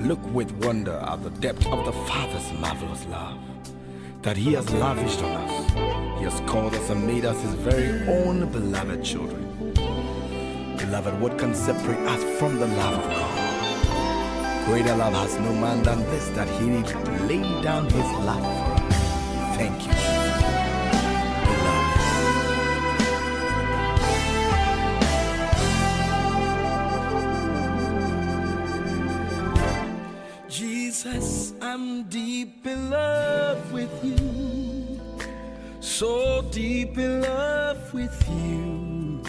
Look with wonder at the depth of the Father's marvelous love that He has lavished on us. He has called us and made us His very own beloved children. Beloved, what can separate us from the love of God? Greater love has no man than this, that He laid down His life for us. Thank you, Jesus, I'm deep in love with you, so deep in love with you.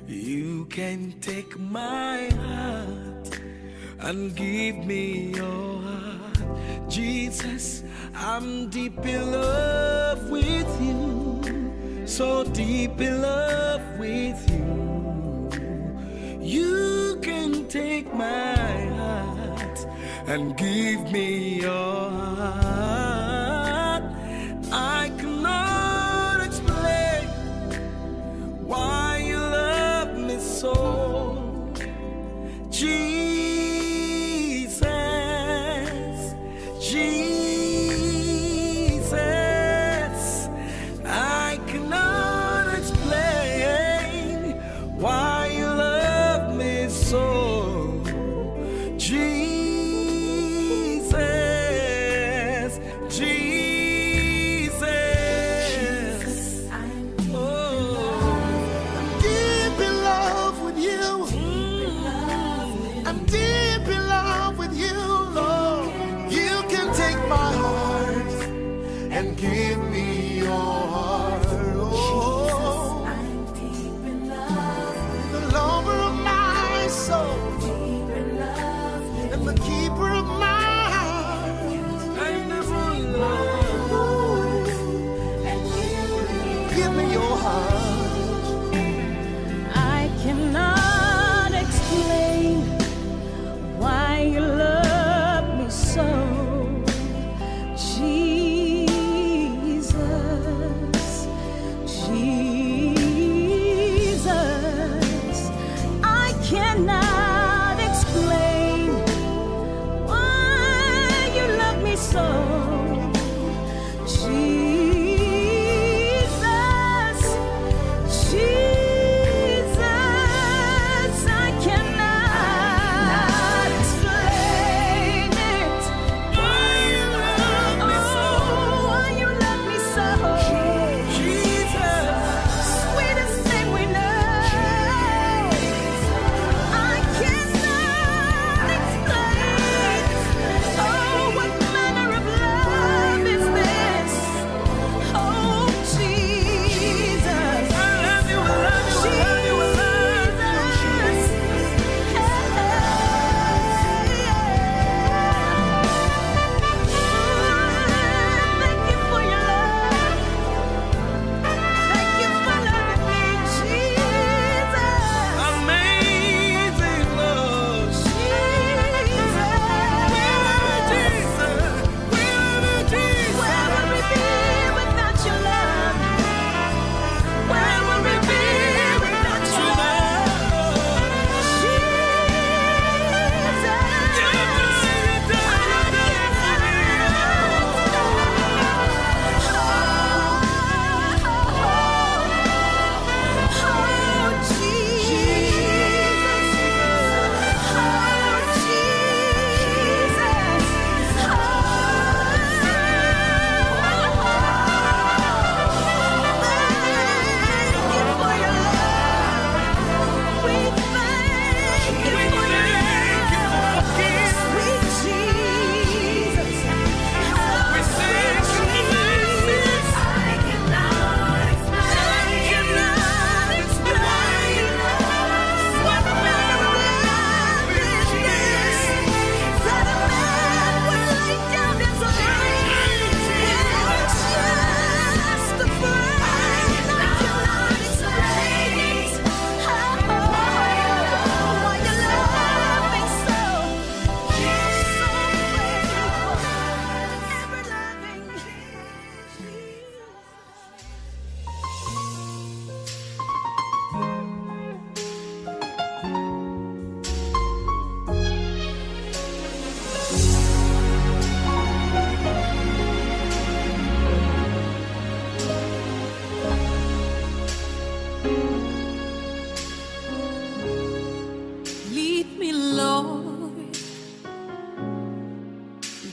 You can take my heart and give me your heart. Jesus, I'm deep in love with you, so deep in love with you. You can take my heart and give me your heart. I cannot explain why you love me so, Jesus, Jesus. I cannot explain why you love me so, Jesus. Give me your heart, oh. I'm deep in love, the lover of my soul, deep in love, and the keeper of my heart. I never loved. and Give me your heart. I cannot explain why you love me so, Jesus, I cannot explain why you love me so, Jesus, Jesus, I cannot explain it. Why you love me so, why you love me so, Jesus, sweetest thing we know. I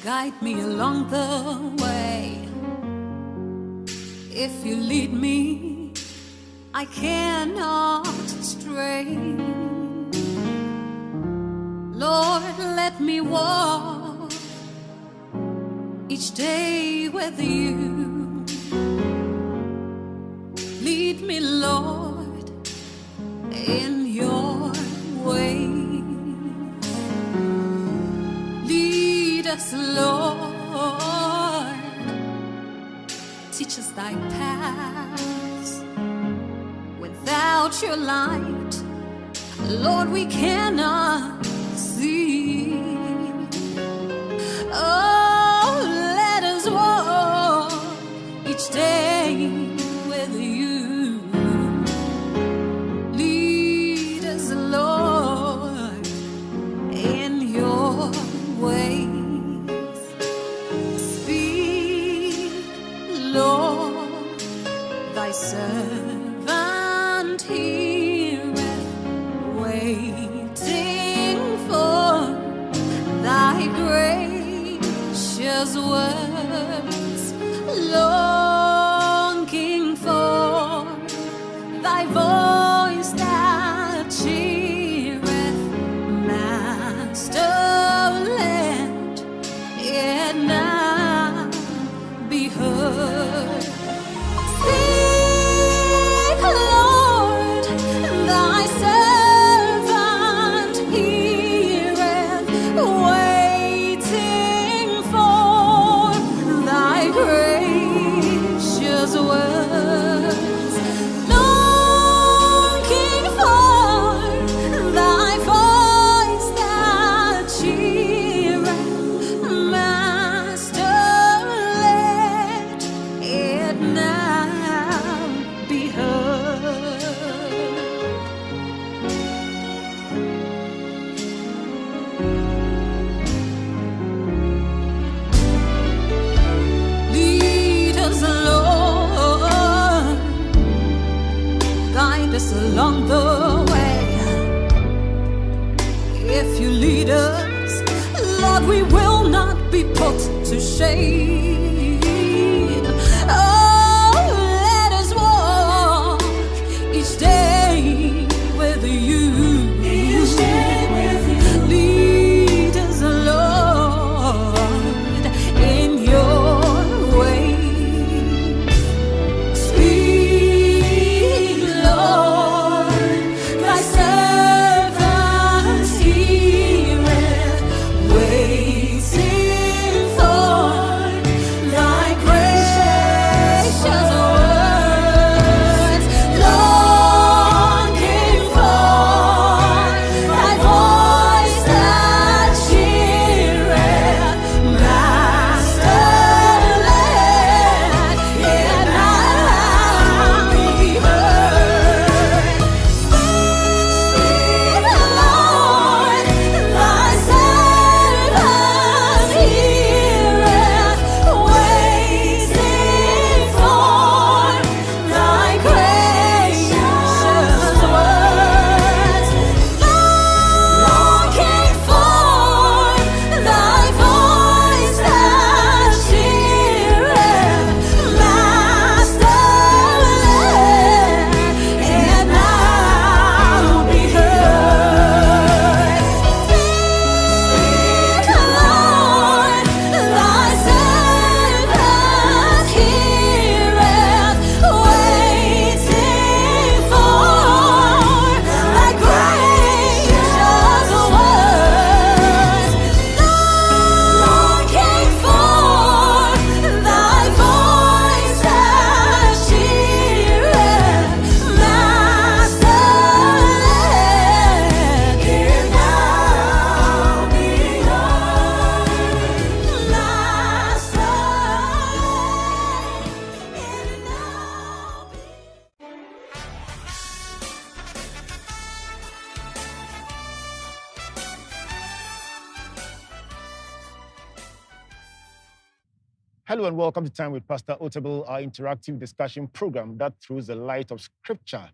Guide me along the way. If you lead me, I cannot stray. Lord, let me walk each day with you. Lead me, Lord, in your way. Lead us, Lord. Teach us thy paths. Without your light, Lord, we cannot see. Oh, let us walk each day with you. Lead us, Lord, in your ways. Speak, Lord, thy servant heareth, waiting for thy gracious words, longing for thy voice that cheereth. Master, let it now be heard. Speak, Lord, thy servant heareth, waiting for thy gracious words, longing for thy voice that cheereth. Master, let it now be heard. Lead us, Lord, guide us along the way. If you lead us, Lord, we will not be put to shame. Oh, let us walk each day with you. Lead us, Lord, in your way. Speak, Lord, thy servant heareth, waiting for thy gracious words, longing for thy voice that cheereth. Master, let it now be heard. Speak, Lord, thy servant heareth, waiting for thy gracious words, longing for thy voice that cheereth. Master, let it now be heard. Speak, Lord, thy servant heareth, waiting for thy gracious words, longing for thy voice that cheereth. Master, let it now be heard. Master, let it now be. Hello and welcome to Time with Pastor Otabil, our interactive discussion program that throws the light of Scripture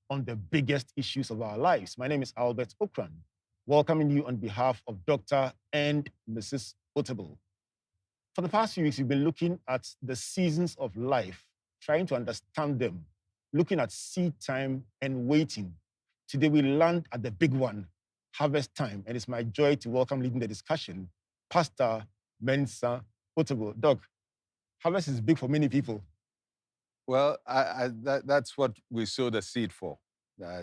on the biggest issues of our lives. My name is Albert Okran, welcoming you on behalf of Dr. and Mrs. Otabil. For the past few weeks, we've been looking at the seasons of life, trying to understand them, looking at seed time and waiting. Today, we land at the big one, harvest time, and it's my joy to welcome leading the discussion, Pastor Mensa Otabil. Doc, harvest is big for many people. Well, that's what we sow the seed for,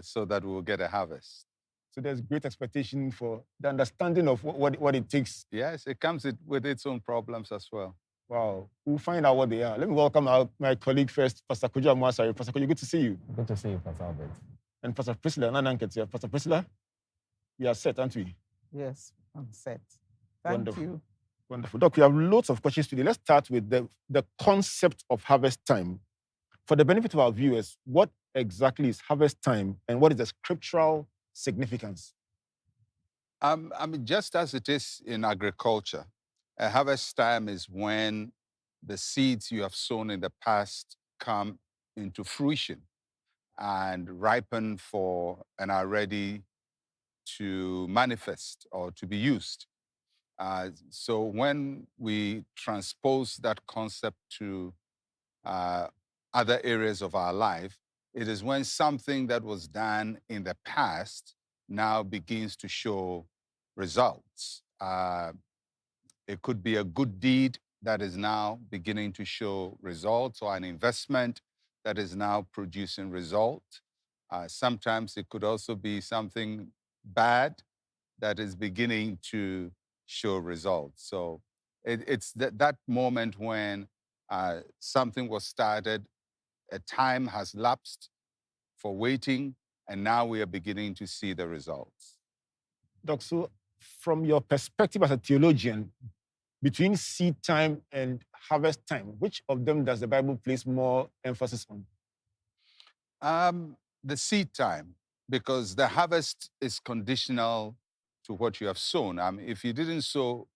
so that we'll get a harvest. So there's great expectation for the understanding of what it takes. Yes, it comes with its own problems as well. Wow, we'll find out what they are. Let me welcome my colleague first, Pastor Kojo Amuasari. Pastor Kojo, good to see you. Good to see you, Pastor Albert. And Pastor Priscilla Nananket here. Pastor Priscilla, we are set, aren't we? Yes, I'm set. Thank Wonderful. you. Wonderful. Doc, we have lots of questions today. Let's start with the concept of harvest time. For the benefit of our viewers, what exactly is harvest time and what is the scriptural significance? I mean, just as it is in agriculture, a harvest time is when the seeds you have sown in the past come into fruition and ripen for and are ready to manifest or to be used. So when we transpose that concept to other areas of our life, it is when something that was done in the past now begins to show results. It could be a good deed that is now beginning to show results, or an investment that is now producing results. Sometimes it could also be something bad that is beginning to show results. So it's that moment when something was started, a time has lapsed for waiting, and now we are beginning to see the results. Doc, so from your perspective as a theologian, between seed time and harvest time, which of them does the Bible place more emphasis on? The seed time, because the harvest is conditional to what you have sown. If you didn't sow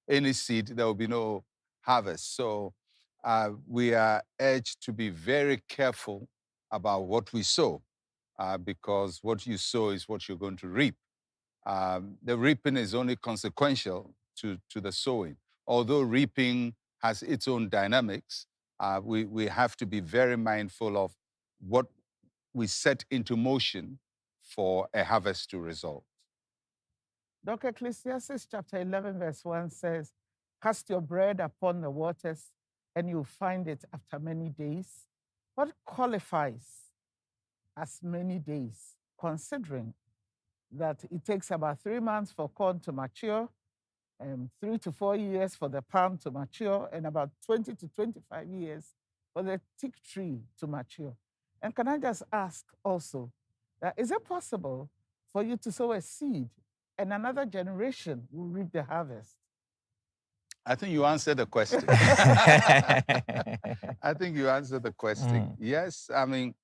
any seed, there will be no harvest. So we are urged to be very careful about what we sow, because what you sow is what you're going to reap. The reaping is only consequential to the sowing. Although reaping has its own dynamics, we have to be very mindful of what we set into motion for a harvest to result. Dr. Ecclesiastes chapter 11, verse 1 says, "Cast your bread upon the waters, and you'll find it after many days." What qualifies as many days, considering that it takes about 3 months for corn to mature, 3 to 4 years for the palm to mature, and about 20 to 25 years for the teak tree to mature? And can I just ask also, is it possible for you to sow a seed and another generation will reap the harvest? I think you answered the question. I think you answered the question. Yes, I mean,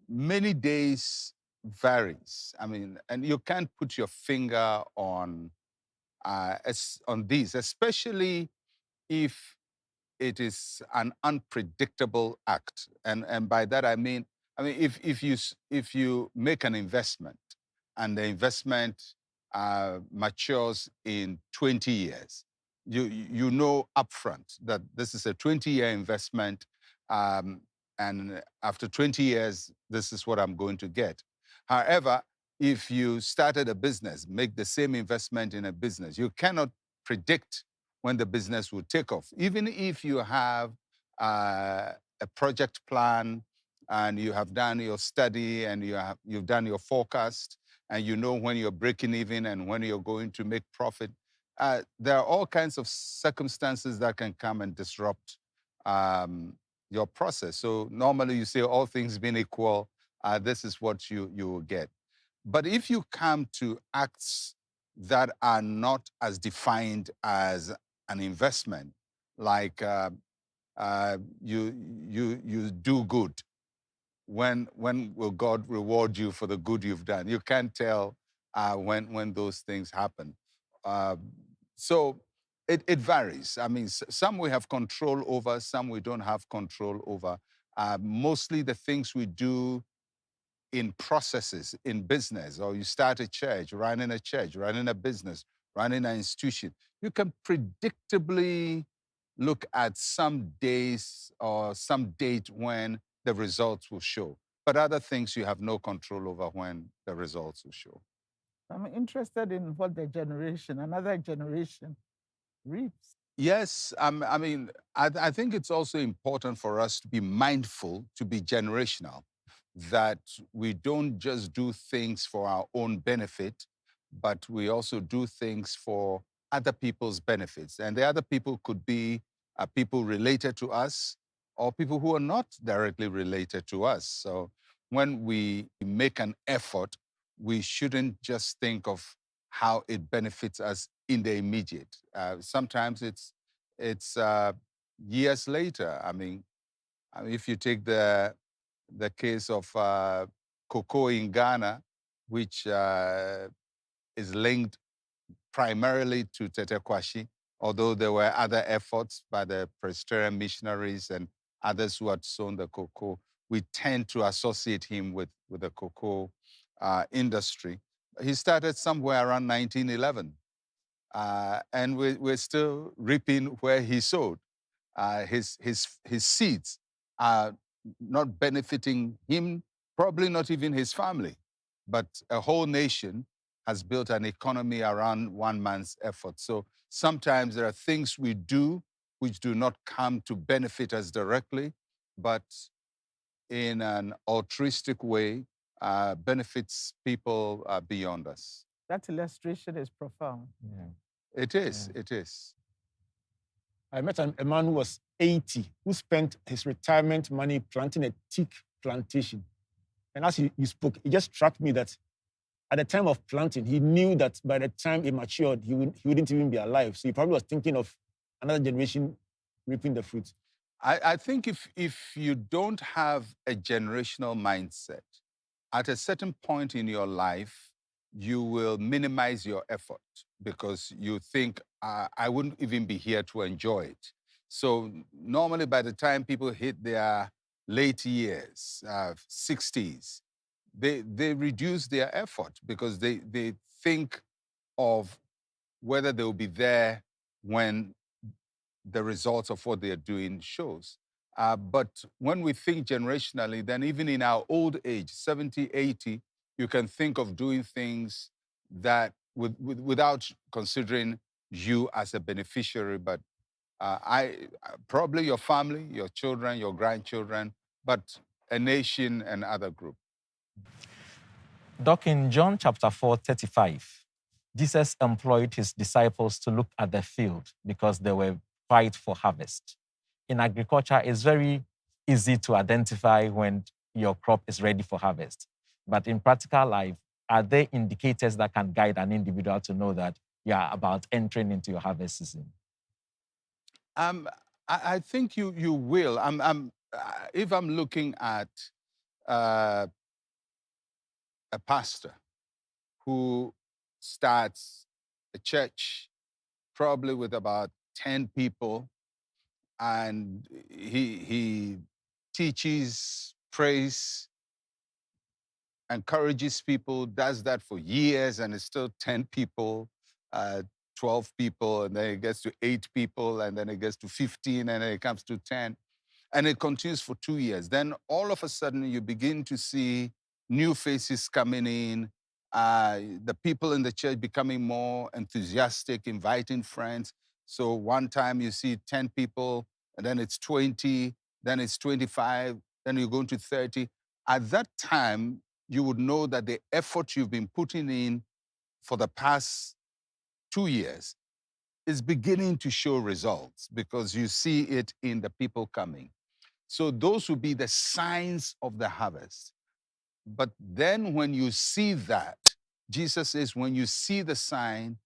many days varies. I mean, and you can't put your finger on these, especially if it is an unpredictable act. And by that I mean if you make an investment and the investment matures in 20 years, you know upfront that this is a 20-year investment, and after 20 years, this is what I'm going to get. However, if you started a business, make the same investment in a business, you cannot predict when the business will take off. Even if you have a project plan and you have done your study and you've done your forecast and you know when you're breaking even and when you're going to make profit, there are all kinds of circumstances that can come and disrupt your process. So normally you say all things being equal, this is what you will get. But if you come to acts that are not as defined as an investment, like you do good, when will God reward you for the good you've done? You can't tell when those things happen. So it varies. I mean, some we have control over, some we don't have control over. Mostly the things we do in processes, in business, or you start a church, running a business, running an institution, you can predictably look at some days or some date when the results will show. But other things you have no control over when the results will show. I'm interested in what another generation, reaps. Yes, I think it's also important for us to be mindful, to be generational, that we don't just do things for our own benefit, but we also do things for other people's benefits. And the other people could be people related to us or people who are not directly related to us. So when we make an effort, we shouldn't just think of how it benefits us in the immediate. Sometimes it's years later. If you take the case of cocoa in Ghana, which is linked primarily to Tetekwashi, although there were other efforts by the Presbyterian missionaries and others who had sown the cocoa, we tend to associate him with the cocoa industry. He started somewhere around 1911, and we're still reaping where he sowed. His seeds are not benefiting him, probably not even his family, but a whole nation has built an economy around one man's effort. So sometimes there are things we do which do not come to benefit us directly, but in an altruistic way, benefits people beyond us. That illustration is profound. It is, it is. I met a man who was 80, who spent his retirement money planting a teak plantation. And as you spoke, it just struck me that at the time of planting, he knew that by the time it matured, he wouldn't even be alive. So he probably was thinking of another generation reaping the fruit. I think if you don't have a generational mindset, at a certain point in your life, you will minimize your effort because you think, I wouldn't even be here to enjoy it. So normally by the time people hit their late years, 60s, they reduce their effort because they think of whether they'll be there when the results of what they are doing shows. But when we think generationally, then even in our old age, 70, 80, you can think of doing things that without considering you as a beneficiary, but probably your family, your children, your grandchildren, but a nation and other group. Doc, in John chapter 4, 35, Jesus employed his disciples to look at the field because they were ripe for harvest. In agriculture, it's very easy to identify when your crop is ready for harvest. But in practical life, are there indicators that can guide an individual to know that you are about entering into your harvest season? I think you will. If I'm looking at a pastor who starts a church probably with about 10 people, and he teaches, prays, encourages people, does that for years, and it's still 10 people, 12 people, and then it gets to 8 people, and then it gets to 15, and then it comes to 10. And it continues for 2 years. Then all of a sudden, you begin to see new faces coming in, the people in the church becoming more enthusiastic, inviting friends. So one time you see 10 people, and then it's 20, then it's 25, then you go into 30. At that time, you would know that the effort you've been putting in for the past 2 years is beginning to show results because you see it in the people coming. So those would be the signs of the harvest. But then when you see that, Jesus says, when you see the sign,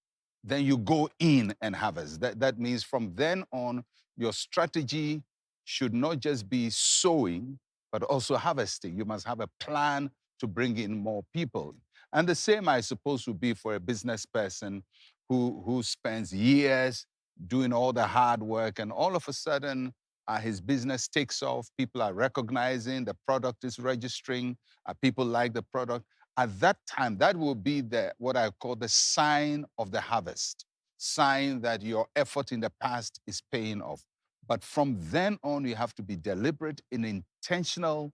then you go in and harvest. That means from then on, your strategy should not just be sowing, but also harvesting. You must have a plan to bring in more people. And the same, I suppose, would be for a business person who spends years doing all the hard work, and all of a sudden, his business takes off. People are recognizing the product is registering. People like the product. At that time, that will be what I call the sign of the harvest, sign that your effort in the past is paying off. But from then on, you have to be deliberate and intentional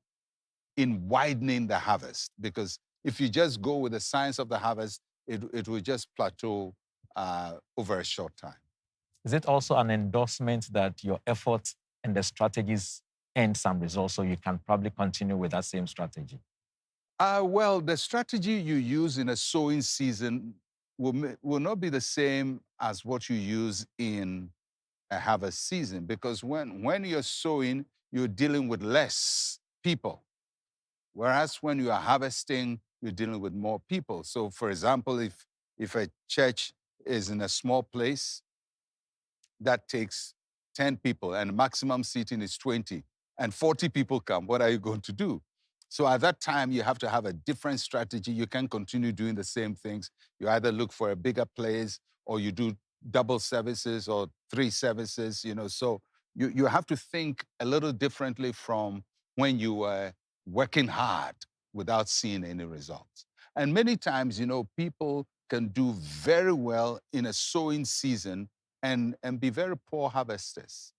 in widening the harvest. Because if you just go with the science of the harvest, it will just plateau over a short time. Is it also an endorsement that your efforts and the strategies end some results, so you can probably continue with that same strategy? Well, the strategy you use in a sowing season will not be the same as what you use in a harvest season, because when you're sowing, you're dealing with less people. Whereas when you are harvesting, you're dealing with more people. So for example, if a church is in a small place, that takes 10 people and maximum seating is 20 and 40 people come, what are you going to do? So at that time, you have to have a different strategy. You can't continue doing the same things. You either look for a bigger place or you do double services or 3 services, So you have to think a little differently from when you were working hard without seeing any results. And many times, people can do very well in a sowing season and be very poor harvesters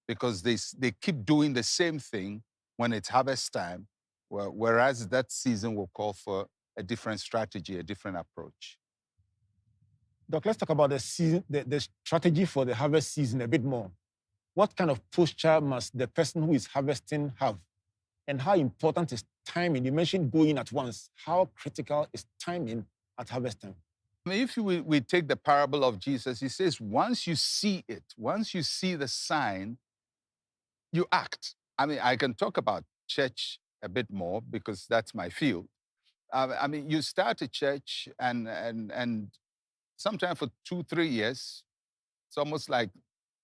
because they keep doing the same thing when it's harvest time, whereas that season will call for a different strategy, a different approach. Doc, let's talk about the season, the strategy for the harvest season a bit more. What kind of posture must the person who is harvesting have? And how important is timing? You mentioned going at once. How critical is timing at harvest time? I mean, if we take the parable of Jesus, he says, once you see it, once you see the sign, you act. I mean, I can talk about church a bit more because that's my field. I mean, you start a church and sometimes for 2-3 years, it's almost like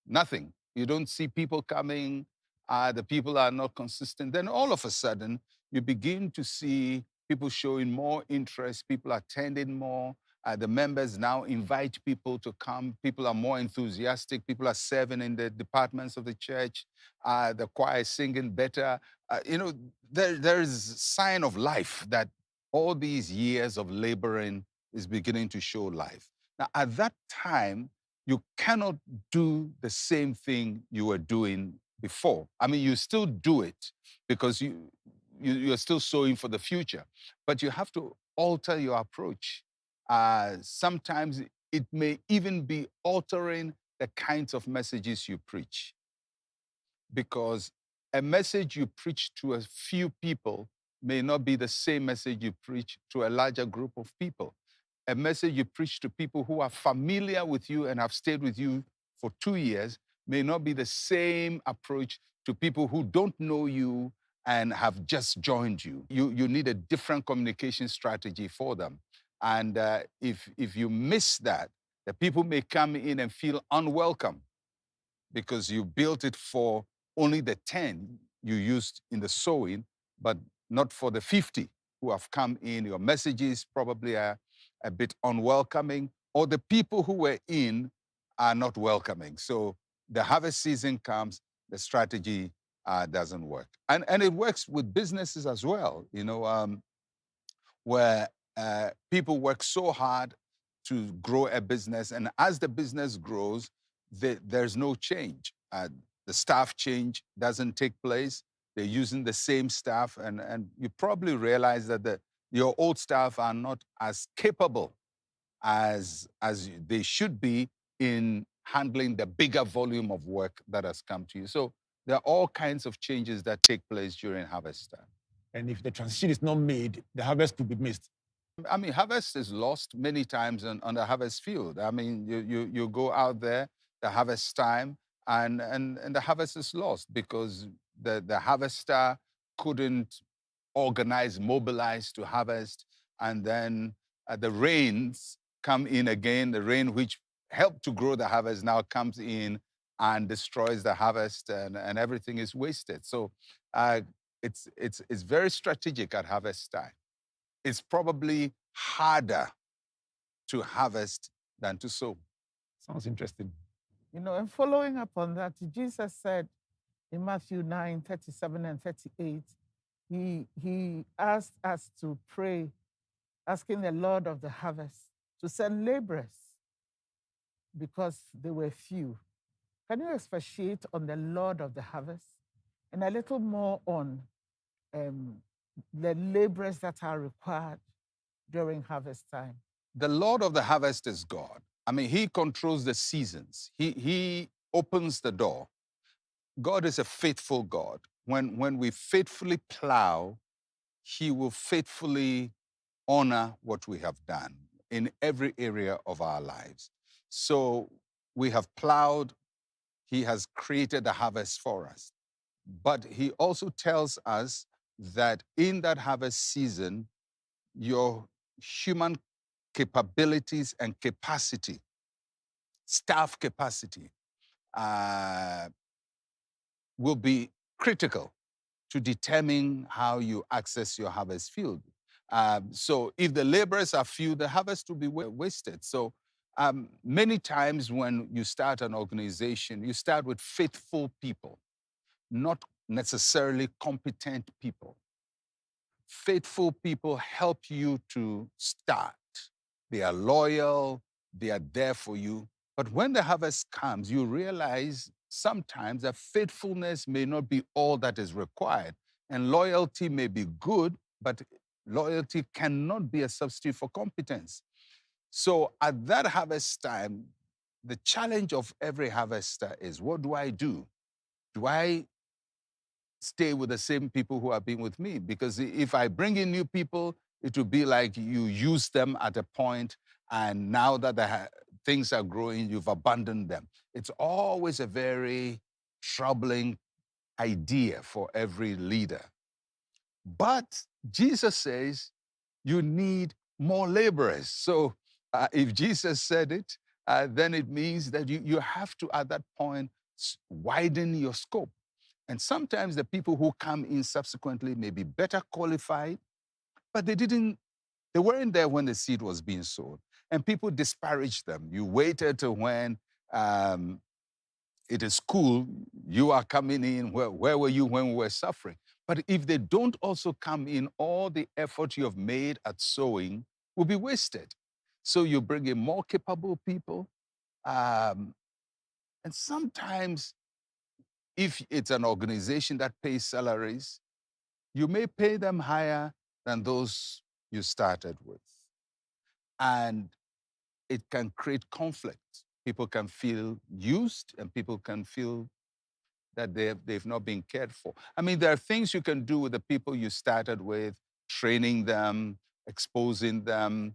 nothing. You don't see people coming. The people are not consistent. Then all of a sudden, you begin to see people showing more interest, people attending more. The members now invite people to come. People are more enthusiastic. People are serving in the departments of the church. The choir is singing better. There is a sign of life that all these years of laboring is beginning to show life. Now, at that time, you cannot do the same thing you were doing before. I mean, you still do it because you're still sowing for the future, but you have to alter your approach. Sometimes it may even be altering the kinds of messages you preach, because a message you preach to a few people may not be the same message you preach to a larger group of people. A message you preach to people who are familiar with you and have stayed with you for 2 years may not be the same approach to people who don't know you and have just joined you. You need a different communication strategy for them. And if you miss that, the people may come in and feel unwelcome because you built it for only the 10 you used in the sowing, but not for the 50 who have come in. Your messages probably are a bit unwelcoming, or the people who were in are not welcoming. So the harvest season comes, the strategy doesn't work. And it works with businesses as well, where people work so hard to grow a business. And as the business grows, there's no change. The staff change doesn't take place. They're using the same staff. And you probably realize that your old staff are not as capable as they should be in handling the bigger volume of work that has come to you. So there are all kinds of changes that take place during harvest time. And if the transition is not made, the harvest could be missed. I mean, harvest is lost many times on the harvest field. I mean, you go out there, the harvest time, and the harvest is lost because the harvester couldn't organize, mobilize to harvest, and then the rains come in again. The rain which helped to grow the harvest now comes in and destroys the harvest, and everything is wasted. So it's very strategic at harvest time. It's probably harder to harvest than to sow. Sounds interesting. And following up on that, Jesus said in Matthew 9:37 and 38, he asked us to pray, asking the Lord of the harvest to send laborers because they were few. Can you expatiate on the Lord of the harvest and a little more on the laborers that are required during harvest time? The Lord of the harvest is God. I mean, he controls the seasons. He opens the door. God is a faithful God. When we faithfully plow, he will faithfully honor what we have done in every area of our lives. So we have plowed, he has created the harvest for us. But he also tells us that in that harvest season, your human capabilities and capacity, staff capacity, will be critical to determine how you access your harvest field. So if the laborers are few, the harvest will be wasted. So many times when you start an organization, you start with faithful people, not necessarily competent people. Faithful people help you to start. They are loyal, they are there for you. But when the harvest comes, you realize sometimes that faithfulness may not be all that is required. And loyalty may be good, but loyalty cannot be a substitute for competence. So at that harvest time, the challenge of every harvester is, what do I do? Do I stay with the same people who have been with me? Because if I bring in new people, it will be like you use them at a point, and now that things are growing, you've abandoned them. It's always a very troubling idea for every leader. But Jesus says you need more laborers. So if Jesus said it, then it means that you have to, at that point, widen your scope. And sometimes the people who come in subsequently may be better qualified, but they weren't there when the seed was being sown. And people disparage them. You waited till when it is cool, you are coming in. Where were you when we were suffering? But if they don't also come in, all the effort you have made at sowing will be wasted. So you bring in more capable people. And sometimes, if it's an organization that pays salaries, you may pay them higher than those you started with. And it can create conflict. People can feel used, and people can feel that they've not been cared for. I mean, there are things you can do with the people you started with, training them, exposing them.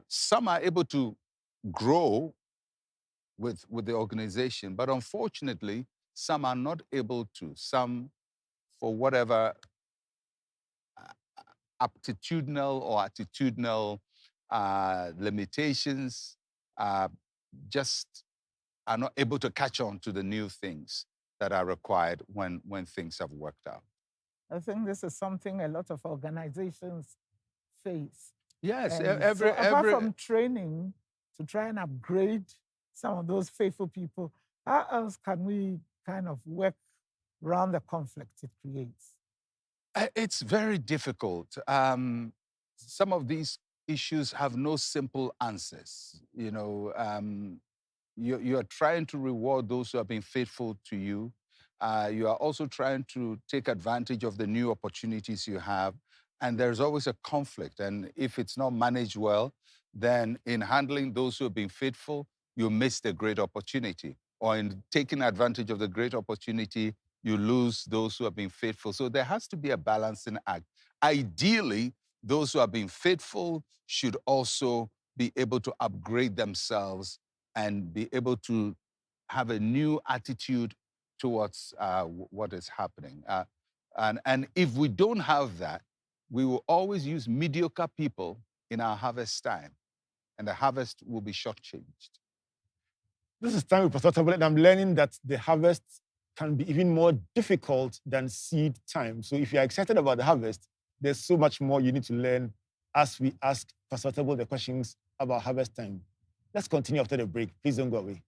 Some are able to grow with the organization, but unfortunately, some are not able to. Some, for whatever aptitudinal or attitudinal limitations, just are not able to catch on to the new things that are required when things have worked out. I think this is something a lot of organizations face. Yes, apart from training to try and upgrade some of those faithful people, how else can we kind of work around the conflict it creates? It's very difficult. Some of these issues have no simple answers. You know, you're trying to reward those who have been faithful to you. You are also trying to take advantage of the new opportunities you have. And there's always a conflict. And if it's not managed well, then in handling those who have been faithful, you miss the great opportunity. Or in taking advantage of the great opportunity, you lose those who have been faithful. So there has to be a balancing act. Ideally, those who have been faithful should also be able to upgrade themselves and be able to have a new attitude towards what is happening. And if we don't have that, we will always use mediocre people in our harvest time, and the harvest will be shortchanged. This is time with Pastor Otabil, and I'm learning that the harvest can be even more difficult than seed time. So if you're excited about the harvest, there's so much more you need to learn as we ask Pastor Otabil the questions about harvest time. Let's continue after the break. Please don't go away.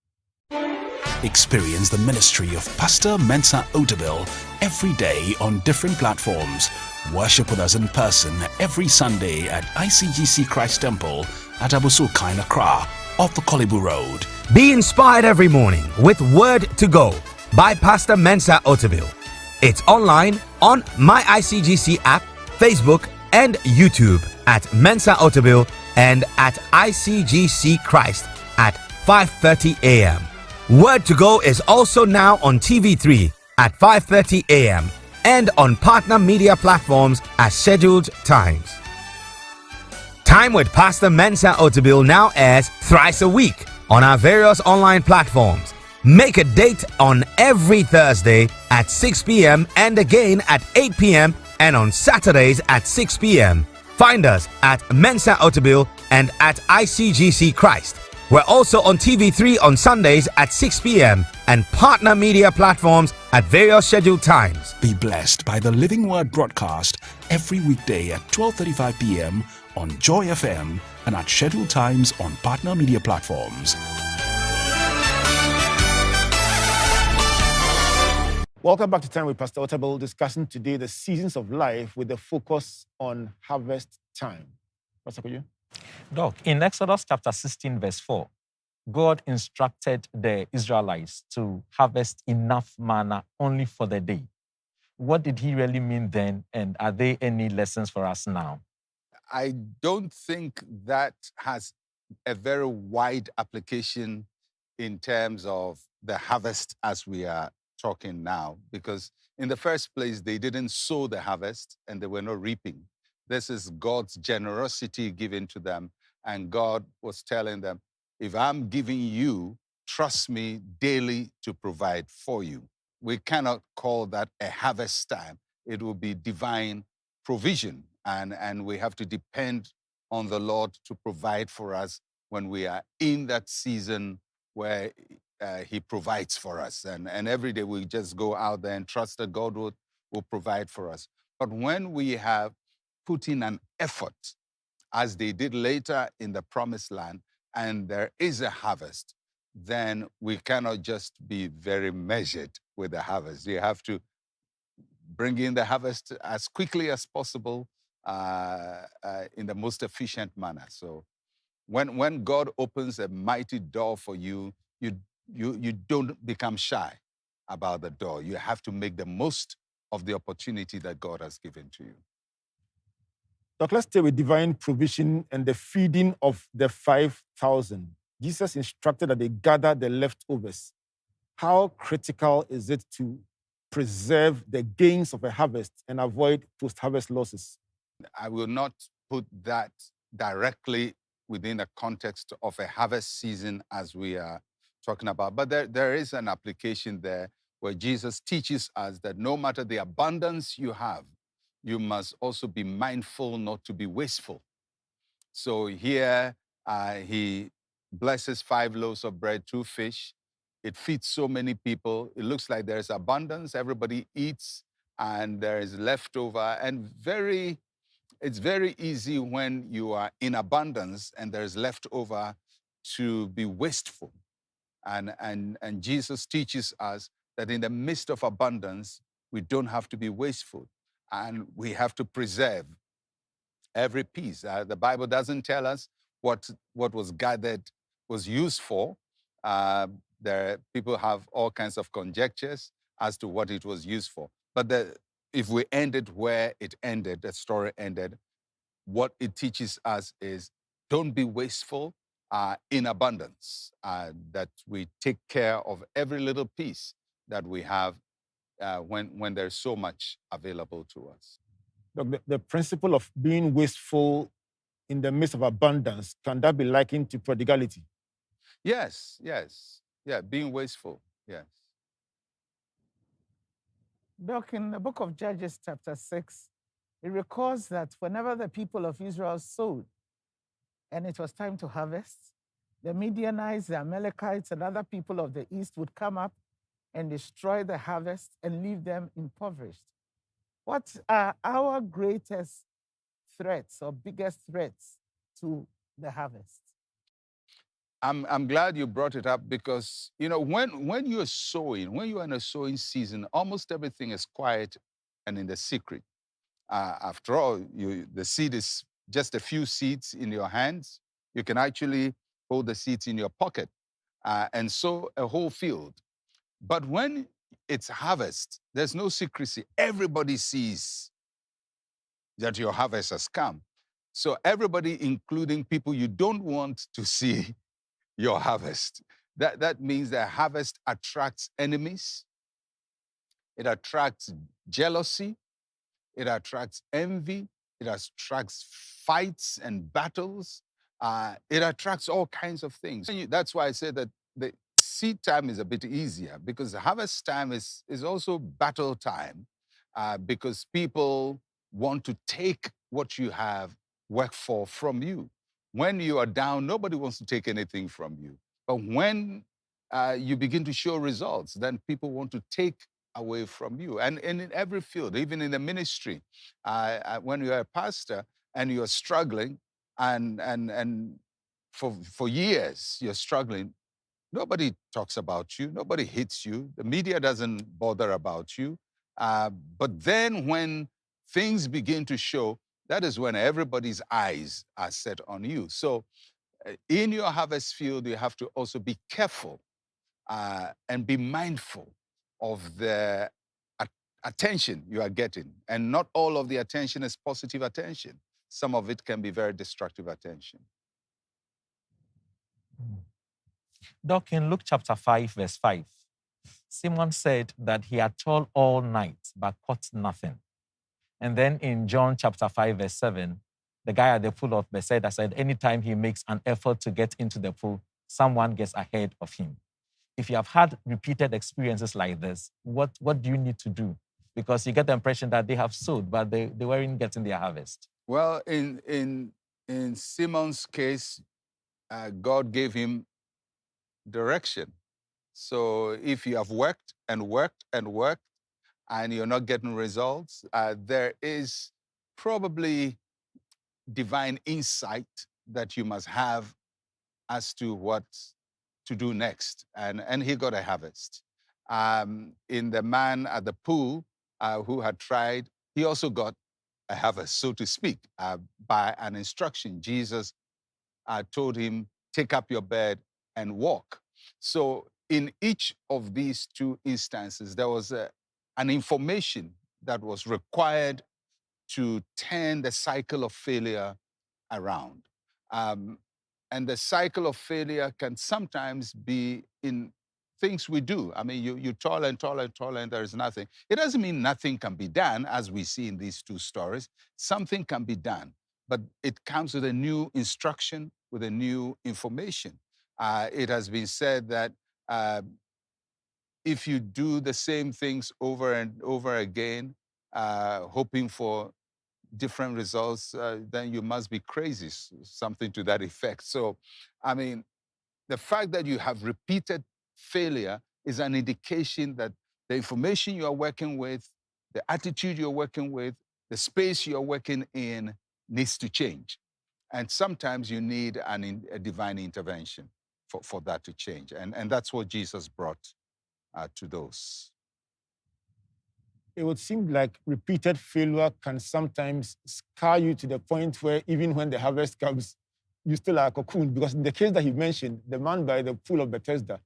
Experience the ministry of Pastor Mensa Otabil every day on different platforms. Worship with us in person every Sunday at ICGC Christ Temple at Abusuka in Accra, off the Kolibu Road. Be inspired every morning with Word to Go by Pastor Mensa Otabil. It's online on my ICGC app, Facebook, and YouTube at Mensa Otabil and at ICGC Christ at 5:30 a.m. Word to Go is also now on TV3 at 5:30 a.m. and on partner media platforms at scheduled times. Time with Pastor Mensa Otabil now airs thrice a week on our various online platforms. Make a date on every Thursday at 6 p.m. and again at 8 p.m. and on Saturdays at 6 p.m. Find us at Mensa Otabil and at ICGC Christ. We're also on TV3 on Sundays at 6 p.m. and partner media platforms at various scheduled times. Be blessed by the Living Word broadcast every weekday at 12:35 p.m. on Joy FM and at scheduled times on partner media platforms. Welcome back to Time with Pastor Otabil, discussing today the seasons of life with the focus on harvest time. Pastor Kojo? Doc, in Exodus chapter 16, verse 4, God instructed the Israelites to harvest enough manna only for the day. What did he really mean then, and are there any lessons for us now? I don't think that has a very wide application in terms of the harvest as we are talking now, because in the first place, they didn't sow the harvest and they were not reaping. This is God's generosity given to them. And God was telling them, if I'm giving you, trust me daily to provide for you. We cannot call that a harvest time. It will be divine provision. And we have to depend on the Lord to provide for us when we are in that season where he provides for us. And every day we just go out there and trust that God will provide for us. But when we have put in an effort, as they did later in the promised land, and there is a harvest, then we cannot just be very measured with the harvest. You have to bring in the harvest as quickly as possible in the most efficient manner. So when God opens a mighty door for you, you don't become shy about the door. You have to make the most of the opportunity that God has given to you. Doc, let's stay with divine provision and the feeding of the 5,000. Jesus instructed that they gather the leftovers. How critical is it to preserve the gains of a harvest and avoid post-harvest losses? I will not put that directly within the context of a harvest season as we are talking about, but there is an application there where Jesus teaches us that no matter the abundance you have, you must also be mindful not to be wasteful. So here he blesses 5 loaves of bread, 2 fish. It feeds so many people. It looks like there's abundance. Everybody eats and there is leftover. And it's very easy when you are in abundance and there's leftover to be wasteful. And Jesus teaches us that in the midst of abundance, we don't have to be wasteful. And we have to preserve every piece. The Bible doesn't tell us what was gathered was used for. People have all kinds of conjectures as to what it was used for. But if we ended where it ended, the story ended, what it teaches us is don't be wasteful in abundance, that we take care of every little piece that we have when there's so much available to us. The principle of being wasteful in the midst of abundance, can that be likened to prodigality? Yes. Yeah, being wasteful, yes. Doc, in the book of Judges, chapter 6, it records that whenever the people of Israel sowed and it was time to harvest, the Midianites, the Amalekites, and other people of the east would come up and destroy the harvest and leave them impoverished. What are our greatest threats or biggest threats to the harvest? I'm glad you brought it up because, when you're sowing, when you're in a sowing season, almost everything is quiet and in the secret. After all, the seed is just a few seeds in your hands. You can actually hold the seeds in your pocket, and sow a whole field. But when it's harvest, there's no secrecy. Everybody sees that your harvest has come. So everybody, including people you don't want to see your harvest. That means that harvest attracts enemies, it attracts jealousy, it attracts envy, it attracts fights and battles, it attracts all kinds of things. That's why I said that the seed time is a bit easier, because the harvest time is also battle time, because people want to take what you have worked for from you. When you are down, nobody wants to take anything from you. But when you begin to show results, then people want to take away from you. And in every field, even in the ministry, when you're a pastor and you're struggling, and for years you're struggling, nobody talks about you, nobody hits you, the media doesn't bother about you. But then when things begin to show, that is when everybody's eyes are set on you. So in your harvest field, you have to also be careful and be mindful of the attention you are getting. And not all of the attention is positive attention. Some of it can be very destructive attention. Doc, in Luke chapter 5, verse 5, Simon said that he had toiled all night but caught nothing. And then in John chapter 5, verse 7, the guy at the pool of Bethesda said anytime he makes an effort to get into the pool, someone gets ahead of him. If you have had repeated experiences like this, what do you need to do? Because you get the impression that they have sowed, but they weren't getting their harvest. Well, in Simon's case, God gave him direction. So if you have worked and worked and worked and you're not getting results, there is probably divine insight that you must have as to what to do next. And he got a harvest. In the man at the pool who had tried, he also got a harvest, so to speak, by an instruction. Jesus told him, take up your bed and walk. So in each of these two instances, there was an information that was required to turn the cycle of failure around. And the cycle of failure can sometimes be in things we do. I mean, you toil and toil and toil and there is nothing. It doesn't mean nothing can be done, as we see in these two stories. Something can be done, but it comes with a new instruction, with a new information. It has been said that if you do the same things over and over again, hoping for different results, then you must be crazy, something to that effect. So, I mean, the fact that you have repeated failure is an indication that the information you are working with, the attitude you're working with, the space you're working in needs to change. And sometimes you need a divine intervention for that to change. And that's what Jesus brought to those. It would seem like repeated failure can sometimes scar you to the point where even when the harvest comes, you still are a cocoon. Because in the case that he mentioned, the man by the pool of Bethesda,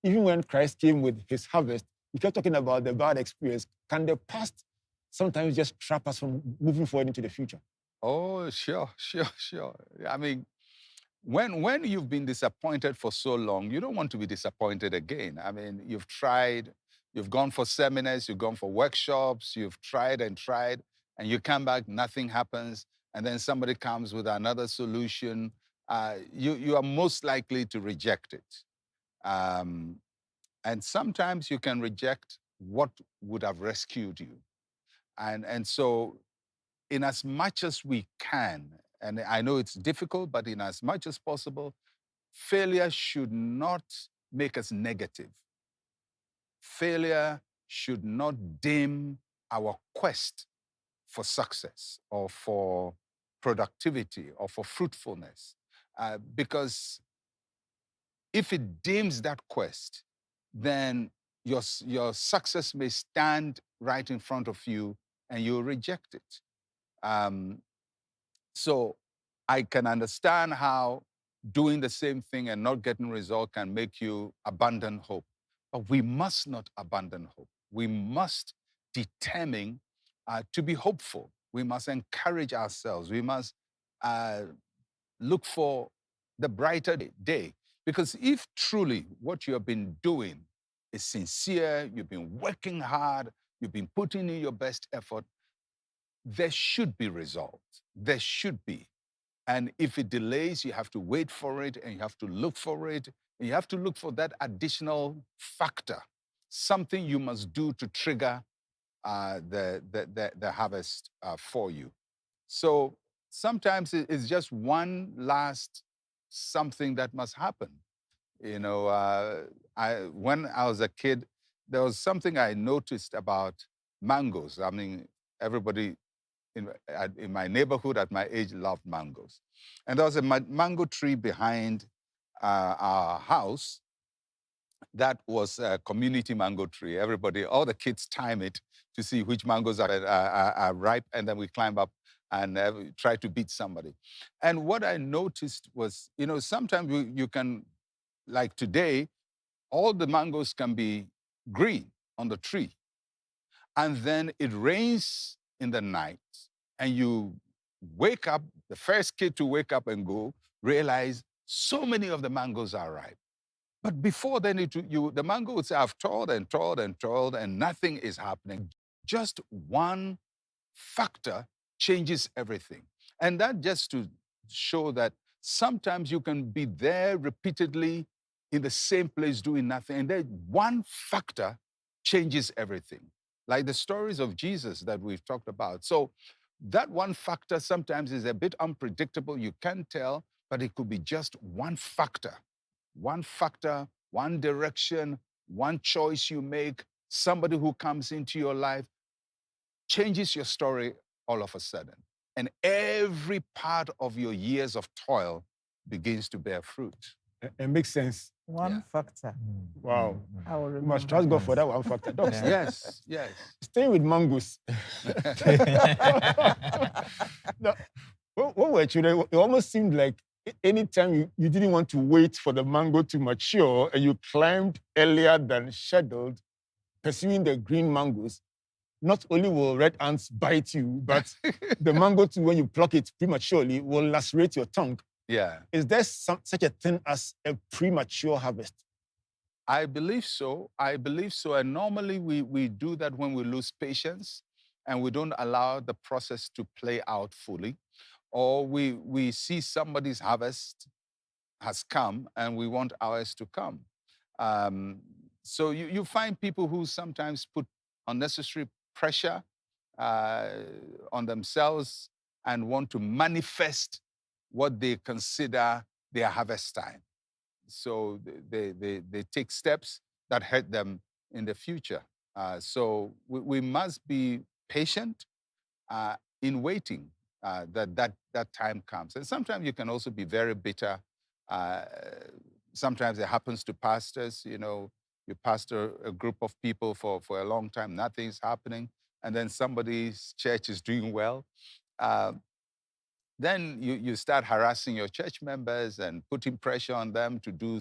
even when Christ came with his harvest, he kept talking about the bad experience. Can the past sometimes just trap us from moving forward into the future? Oh, sure. I mean, when you've been disappointed for so long, you don't want to be disappointed again. I mean, you've tried, you've gone for seminars, you've gone for workshops, you've tried, and you come back, nothing happens, and then somebody comes with another solution. You are most likely to reject it. And sometimes you can reject what would have rescued you. And so in as much as we can, and I know it's difficult, but in as much as possible, failure should not make us negative. Failure should not dim our quest for success or for productivity or for fruitfulness. Because if it dims that quest, then your success may stand right in front of you and you'll reject it. So I can understand how doing the same thing and not getting result can make you abandon hope. But we must not abandon hope. We must determine to be hopeful. We must encourage ourselves. We must look for the brighter day. Because if truly what you have been doing is sincere, you've been working hard, you've been putting in your best effort, there should be results. There should be. And if it delays, you have to wait for it and you have to look for it. And you have to look for that additional factor, something you must do to trigger the harvest for you. So sometimes it's just one last something that must happen. You know, when I was a kid, there was something I noticed about mangoes. I mean, everybody in my neighborhood at my age loved mangoes. And there was a mango tree behind our house that was a community mango tree. Everybody, all the kids time it to see which mangoes are ripe, and then we climb up and try to beat somebody. And what I noticed was, you know, sometimes you can, like today, all the mangoes can be green on the tree. And then it rains in the night, and you wake up, the first kid to wake up and go, realize so many of the mangoes are ripe. But before then, the mango would say, I've toiled and toiled and toiled, and nothing is happening. Just one factor changes everything. And that just to show that sometimes you can be there repeatedly in the same place doing nothing, and then one factor changes everything. Like the stories of Jesus that we've talked about. So that one factor sometimes is a bit unpredictable. You can't tell, but it could be just one factor, one direction, one choice you make, somebody who comes into your life, changes your story all of a sudden. And every part of your years of toil begins to bear fruit. It makes sense. One factor. Wow. I will We remember. must trust God for that one factor. Doc, Yes, yes. staying with mangoes. Now, when we were children, it almost seemed like anytime you didn't want to wait for the mango to mature and you climbed earlier than scheduled, pursuing the green mangoes, not only will red ants bite you, but the mango too, when you pluck it prematurely, will lacerate your tongue. Yeah. Is there such a thing as a premature harvest? I believe so. I believe so. And normally we do that when we lose patience and we don't allow the process to play out fully. Or we see somebody's harvest has come and we want ours to come. So you find people who sometimes put unnecessary pressure on themselves and want to manifest what they consider their harvest time. So they take steps that hurt them in the future. So we must be patient in waiting that time comes. And sometimes you can also be very bitter. Sometimes it happens to pastors. You know, you pastor a group of people for a long time, nothing's happening, and then somebody's church is doing well. Then you start harassing your church members and putting pressure on them to do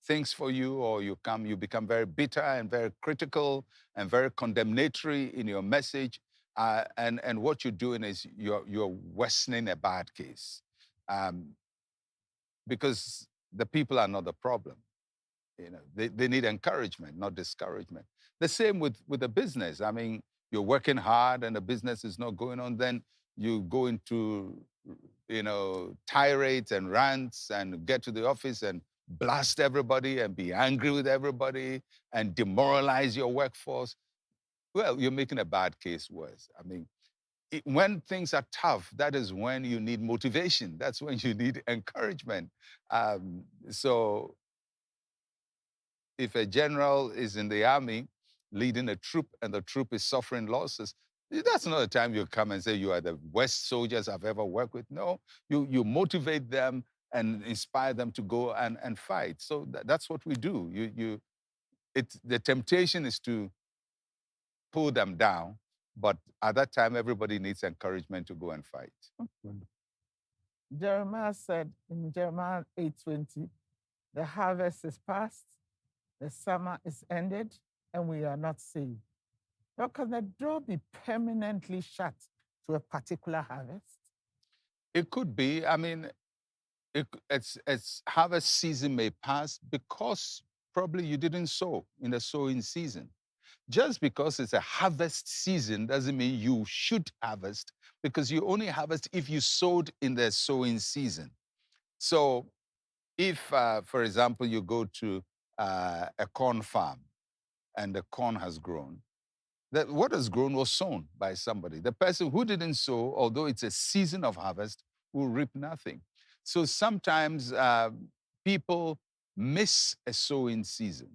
things for you, or you become very bitter and very critical and very condemnatory in your message. And what you're doing is you're worsening a bad case, because the people are not the problem. You know, they need encouragement, not discouragement. The same with the business. I mean, you're working hard and the business is not going on, then you go into, you know, tirades and rants and get to the office and blast everybody and be angry with everybody and demoralize your workforce. Well, you're making a bad case worse. I mean, when things are tough, that is when you need motivation. That's when you need encouragement. So if a general is in the army leading a troop and the troop is suffering losses, that's not a time you come and say you are the worst soldiers I've ever worked with. No, you motivate them and inspire them to go and fight. So that's what we do. The temptation is to pull them down, but at that time, everybody needs encouragement to go and fight. Jeremiah said in Jeremiah 8:20, the harvest is past, the summer is ended, and we are not saved. How can the door be permanently shut to a particular harvest? It could be. I mean, it's harvest season may pass because probably you didn't sow in the sowing season. Just because it's a harvest season doesn't mean you should harvest, because you only harvest if you sowed in the sowing season. So if, for example, you go to a corn farm and the corn has grown, that what has grown was sown by somebody. The person who didn't sow, although it's a season of harvest, will reap nothing. So sometimes people miss a sowing season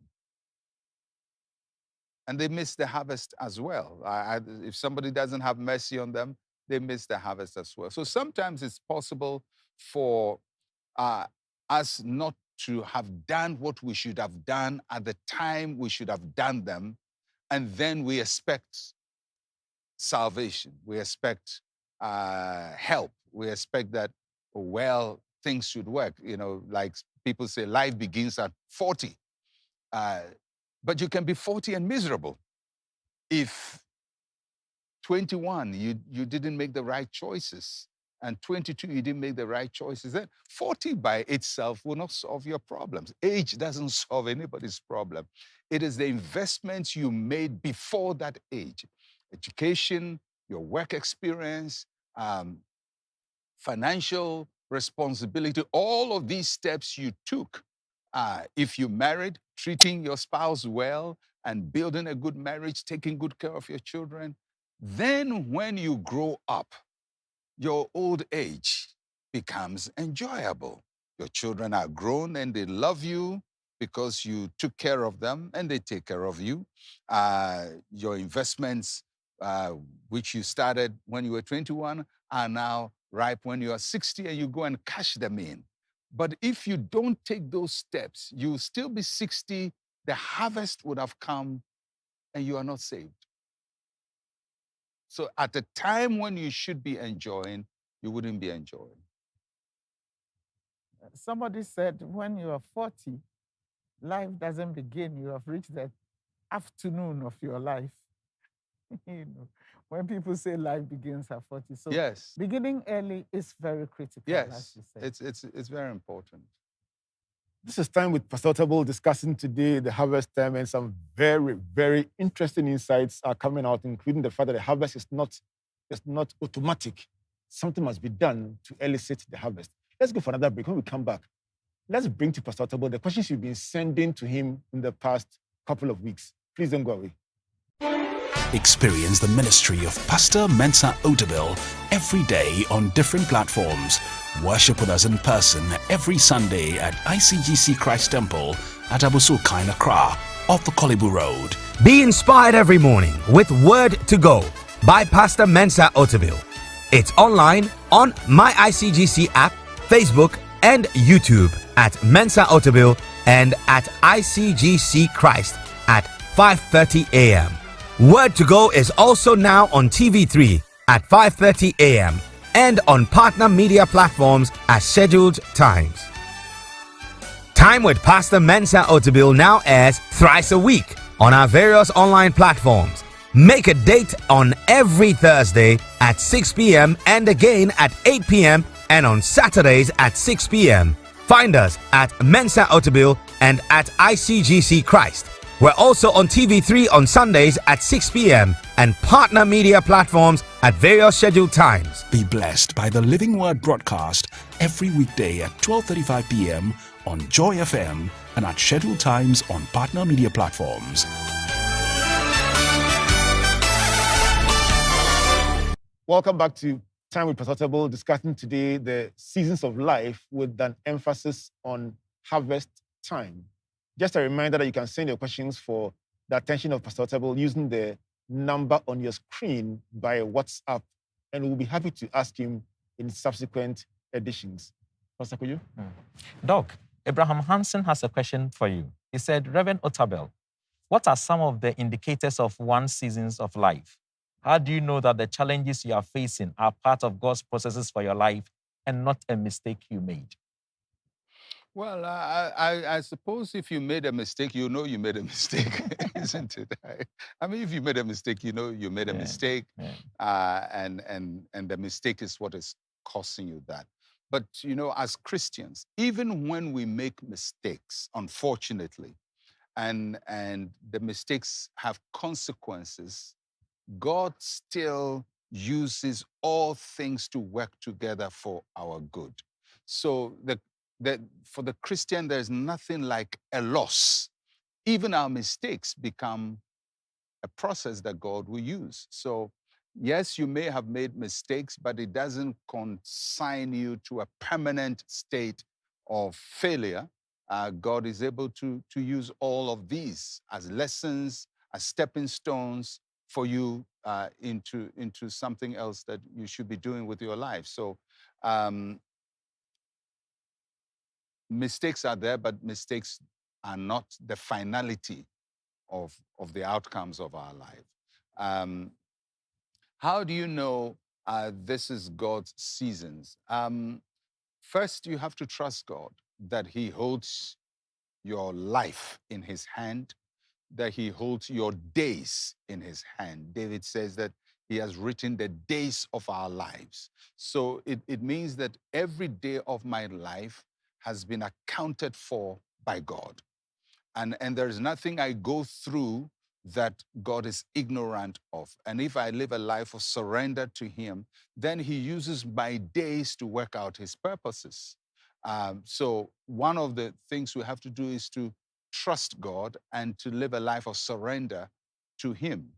and they miss the harvest as well. If somebody doesn't have mercy on them, they miss the harvest as well. So sometimes it's possible for us not to have done what we should have done at the time we should have done them, and then we expect salvation. We expect help. We expect that, well, things should work. You know, like people say, life begins at 40. But you can be 40 and miserable. If 21, you didn't make the right choices, and 22, you didn't make the right choices, then 40 by itself will not solve your problems. Age doesn't solve anybody's problem. It is the investments you made before that age. Education, your work experience, financial responsibility, all of these steps you took. If you married, treating your spouse well and building a good marriage, taking good care of your children, then when you grow up, your old age becomes enjoyable. Your children are grown and they love you because you took care of them and they take care of you. Your investments, which you started when you were 21, are now ripe when you are 60 and you go and cash them in. But if you don't take those steps, you'll still be 60, the harvest would have come and you are not saved. So at the time when you should be enjoying, you wouldn't be enjoying. Somebody said when you are 40, life doesn't begin. You have reached the afternoon of your life. You know, when people say life begins at 40. So Yes. beginning early is very critical, as Yes, you said. it's very important. This is Time with Pastor Otabil discussing today the harvest time, and some very, very interesting insights are coming out, including the fact that the harvest is not automatic. Something must be done to elicit the harvest. Let's go for another break. When we come back, let's bring to Pastor Otabil the questions you've been sending to him in the past couple of weeks. Please don't go away. Experience the ministry of Pastor Mensa Otabil every day on different platforms. Worship with us in person every Sunday at ICGC Christ Temple at Abosukai, Accra, off the Kolibu Road. Be inspired every morning with Word to Go by Pastor Mensa Otabil. It's online on my ICGC app, Facebook, and YouTube at Mensa Otabil and at ICGC Christ at 5:30 a.m. Word to Go is also now on TV3 at 5:30 a.m. and on partner media platforms at scheduled times. Time with Pastor Mensa Otabil now airs thrice a week on our various online platforms. Make a date on every Thursday at 6 p.m. and again at 8 p.m. and on Saturdays at 6 p.m. Find us at Mensa Otabil and at ICGC Christ. We're also on TV3 on Sundays at 6 p.m. and partner media platforms at various scheduled times. Be blessed by the Living Word broadcast every weekday at 12:35 p.m. on Joy FM and at scheduled times on partner media platforms. Welcome back to Time with Pastor Otabil, discussing today the seasons of life with an emphasis on harvest time. Just a reminder that you can send your questions for the attention of Pastor Otabil using the number on your screen by WhatsApp, and we'll be happy to ask him in subsequent editions. Pastor Kuyu? Doc, Abraham Hansen has a question for you. He said, Reverend Otabil, what are some of the indicators of one's seasons of life? How do you know that the challenges you are facing are part of God's processes for your life and not a mistake you made? Well, I suppose if you made a mistake, you know you made a mistake, isn't it? I mean, if you made a mistake, you know you made a Yeah, mistake, yeah. and the mistake is what is causing you that. But you know, as Christians, even when we make mistakes, unfortunately, and the mistakes have consequences, God still uses all things to work together for our good. So for the Christian, there's nothing like a loss. Even our mistakes become a process that God will use. So yes, you may have made mistakes, but it doesn't consign you to a permanent state of failure. God is able to use all of these as lessons, as stepping stones for you into something else that you should be doing with your life. So mistakes are there, but mistakes are not the finality of the outcomes of our life. How do you know this is God's seasons? First, you have to trust God that He holds your life in His hand, that He holds your days in His hand. David says that He has written the days of our lives. So it means that every day of my life has been accounted for by God. And there's nothing I go through that God is ignorant of. And if I live a life of surrender to Him, then He uses my days to work out His purposes. So one of the things we have to do is to trust God and to live a life of surrender to Him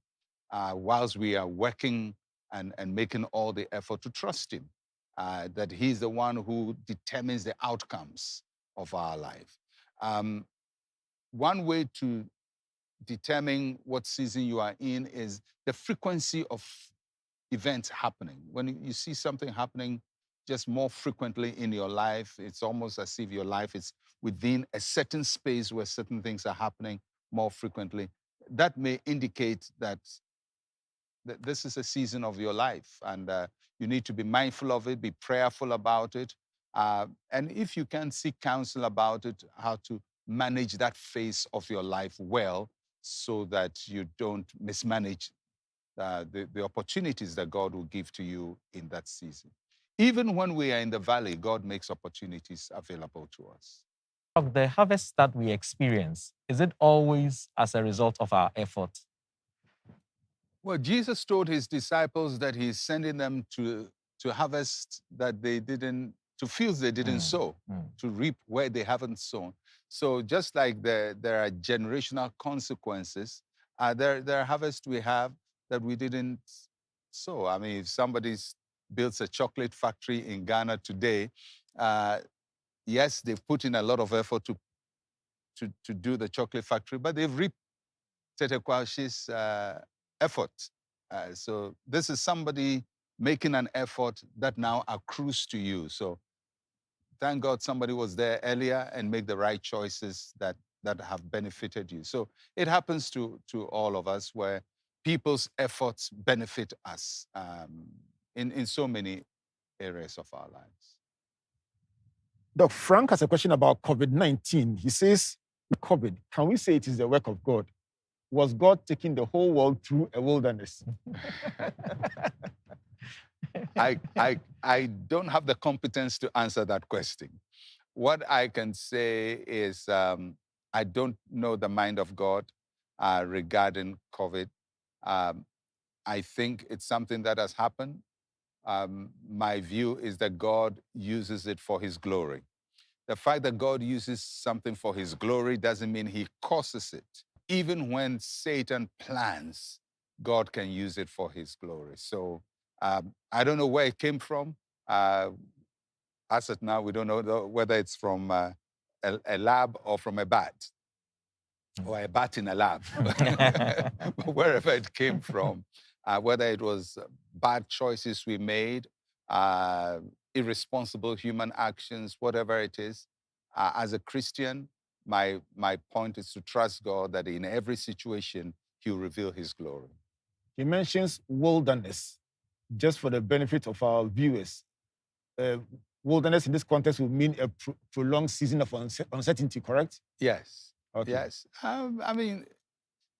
whilst we are working and making all the effort to trust Him, that He's the one who determines the outcomes of our life. One way to determine what season you are in is the frequency of events happening. When you see something happening just more frequently in your life, it's almost as if your life is within a certain space where certain things are happening more frequently. That may indicate that this is a season of your life, and you need to be mindful of it, be prayerful about it. And if you can seek counsel about it, how to manage that phase of your life well so that you don't mismanage the opportunities that God will give to you in that season. Even when we are in the valley, God makes opportunities available to us. The harvest that we experience, is it always as a result of our effort? Well, Jesus told His disciples that He's sending them to harvest that they didn't, to fields they didn't sow, to reap where they haven't sown. So just like there are generational consequences, there are harvests we have that we didn't sow. I mean, if somebody builds a chocolate factory in Ghana today, yes, they've put in a lot of effort to do the chocolate factory, but they've reaped Pt.4's effort. So this is somebody making an effort that now accrues to you. So thank God somebody was there earlier and make the right choices that have benefited you. So it happens to all of us where people's efforts benefit us in so many areas of our lives. Doc Frank has a question about COVID-19. He says, COVID, can we say it is the work of God? Was God taking the whole world through a wilderness? I don't have the competence to answer that question. What I can say is I don't know the mind of God regarding COVID. I think it's something that has happened. My view is that God uses it for His glory. The fact that God uses something for His glory doesn't mean He causes it. Even when Satan plans, God can use it for His glory. So I don't know where it came from. As of now, we don't know whether it's from a lab or from a bat, or a bat in a lab. But wherever it came from, whether it was bad choices we made, irresponsible human actions, whatever it is, as a Christian, my point is to trust God that in every situation, He'll reveal His glory. He mentions wilderness, just for the benefit of our viewers. wilderness in this context would mean a prolonged season of uncertainty, correct? Yes. Okay. Yes. I mean,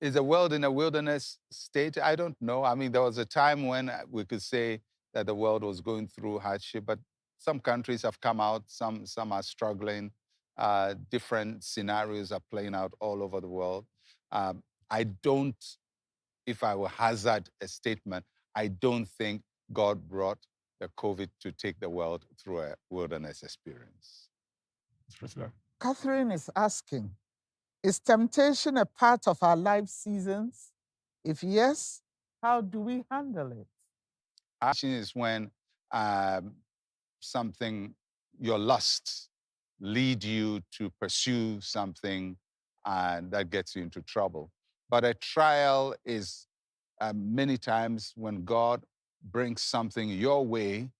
is the world in a wilderness state? I don't know. I mean, there was a time when we could say that the world was going through hardship, but some countries have come out, some are struggling. Different scenarios are playing out all over the world. I don't, if I will hazard a statement, I don't think God brought the COVID to take the world through a wilderness experience. Catherine is asking, is temptation a part of our life seasons? If yes, how do we handle it? Action is when something, your lusts lead you to pursue something that gets you into trouble. But a trial is many times when God brings something your way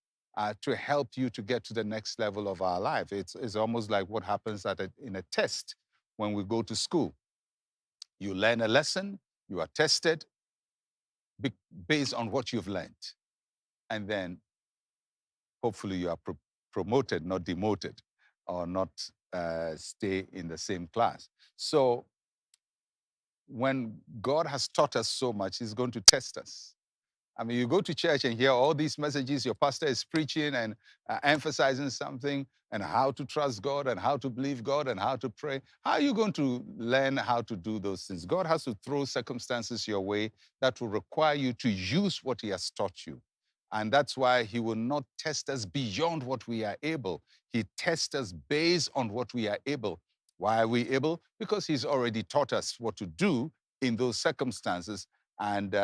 to help you to get to the next level of our life. It's almost like what happens in a test when we go to school. You learn a lesson, you are tested based on what you've learned. And then hopefully you are promoted, not demoted, or not stay in the same class. So when God has taught us so much, he's going to test us. I mean, you go to church and hear all these messages, your pastor is preaching and emphasizing something and how to trust God and how to believe God and how to pray. How are you going to learn how to do those things? God has to throw circumstances your way that will require you to use what he has taught you. And that's why he will not test us beyond what we are able. He tests us based on what we are able. Why are we able? Because he's already taught us what to do in those circumstances. And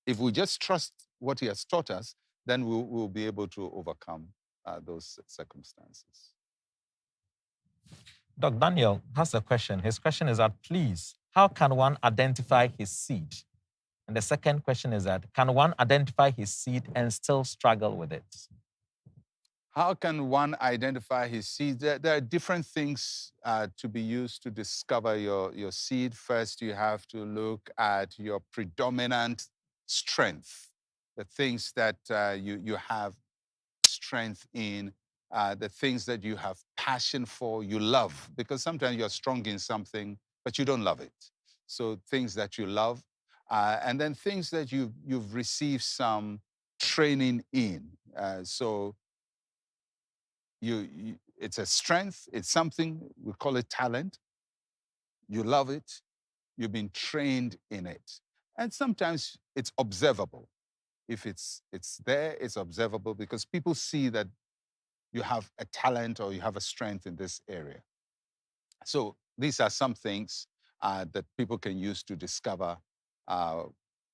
if we just trust what he has taught us, then we'll be able to overcome those circumstances. Dr. Daniel has a question. His question is that, please, how can one identify his seed? And the second question is that, can one identify his seed and still struggle with it? How can one identify his seed? There are different things to be used to discover your seed. First, you have to look at your predominant strength, the things that you have strength in, the things that you have passion for, you love, because sometimes you're strong in something, but you don't love it. So things that you love, and then things that you've received some training in. So it's a strength, it's something, we call it talent. You love it, you've been trained in it. And sometimes it's observable. If it's there, it's observable because people see that you have a talent or you have a strength in this area. So these are some things that people can use to discover